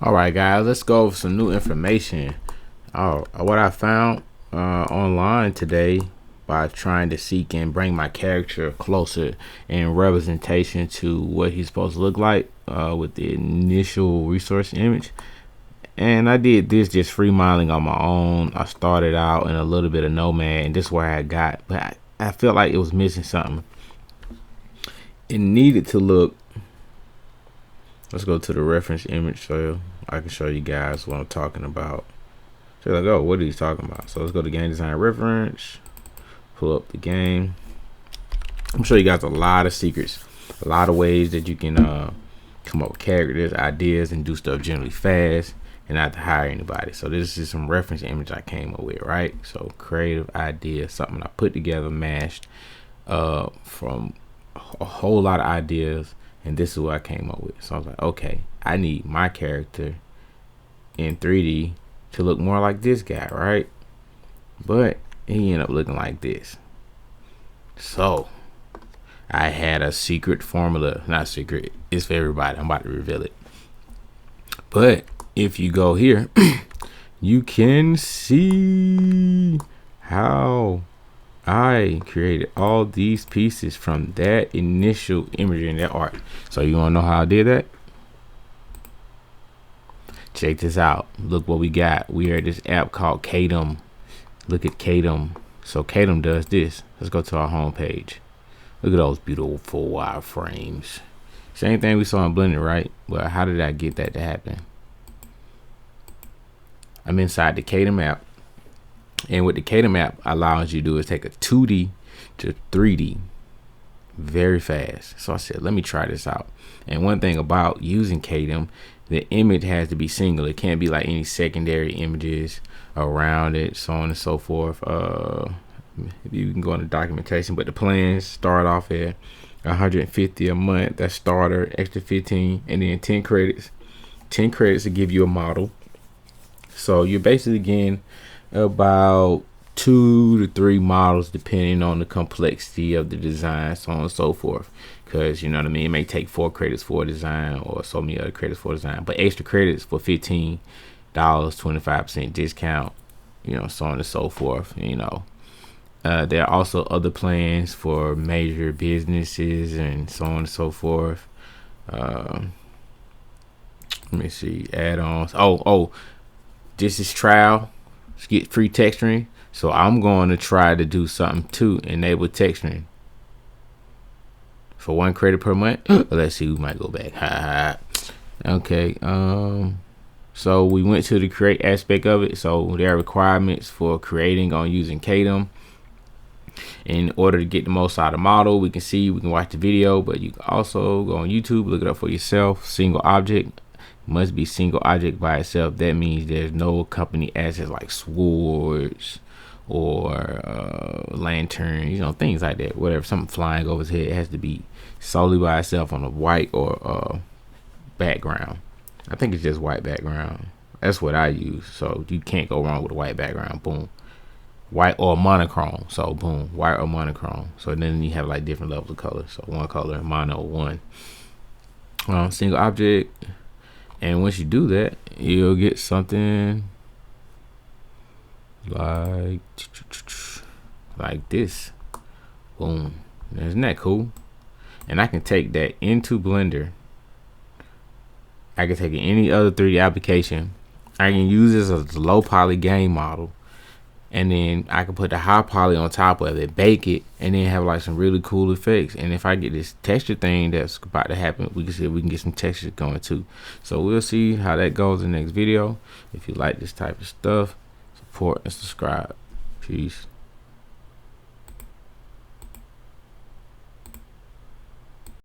All right, guys, let's go over some new information. What I found online today by trying to seek and bring my character closer in representation to what he's supposed to look like with the initial resource image. And I did this just free modeling on my own. I started out in a little bit of Nomad, and this is where I got, but I felt like it was missing something. It needed to look. Let's go to the reference image so I can show you guys what I'm talking about. So like, oh, what are you talking about? So let's go to game design reference, pull up the game. I'm showing you guys a lot of secrets, a lot of ways that you can come up with characters, ideas, and do stuff generally fast and not to hire anybody. So this is some reference image I came up with, right? So creative idea, something I put together, mashed from a whole lot of ideas. And this is what I came up with. So I was like, okay, I need my character in 3D to look more like this guy, right? But he ended up looking like this. So I had a secret formula. Not secret, it's for everybody. I'm about to reveal it. But if you go here, you can see how I created all these pieces from that initial imagery in that art. So you want to know how I did that? Check this out. Look what we got. We are at this app called Kaedim. Look at Kaedim. So Kaedim does this. Let's go to our home page. Look at those beautiful wireframes. Same thing we saw in Blender, right? But how did I get that to happen? I'm inside the Kaedim app. And what the Kaedim app allows you to do is take a 2D to 3D very fast. So I said, let me try this out. And one thing about using Kaedim, the image has to be single. It can't be like any secondary images around it, so on and so forth. You can go into documentation, but the plans start off at 150 a month. That's starter, extra 15, and then 10 credits. 10 credits to give you a model. So you're basically getting about 2 to 3 models depending on the complexity of the design, so on and so forth, because you know what I mean, it may take 4 credits for a design or so many other credits for a design, but extra credits for $15, 25% discount, you know, so on and so forth. You know, there are also other plans for major businesses and so on and so forth. Let me see, add-ons. This is trial. Get free texturing. So I'm going to try to do something to enable texturing for 1 credit per month. Let's see, we might go back. Okay. So we went to the create aspect of it. So there are requirements for creating on using Kaedim. In order to get the most out of the model, we can watch the video, but you can also go on YouTube, look it up for yourself. Single object. Must be single object by itself. That means there's no company assets like swords or lantern, you know, things like that. Whatever, something flying over his head, it has to be solely by itself on a white or background. I think it's just white background. That's what I use. So you can't go wrong with a white background. Boom. White or monochrome. So boom, white or monochrome. So then you have like different levels of color. So one color, mono, one. Single object. And once you do that, you'll get something like this. Boom. Isn't that cool? And I can take that into Blender. I can take it any other 3D application. I can use this as a low poly game model. And then I can put the high poly on top of it, bake it, and then have like some really cool effects. And if I get this texture thing that's about to happen, we can see if we can get some textures going too. So we'll see how that goes in the next video. If you like this type of stuff, support and subscribe. Peace.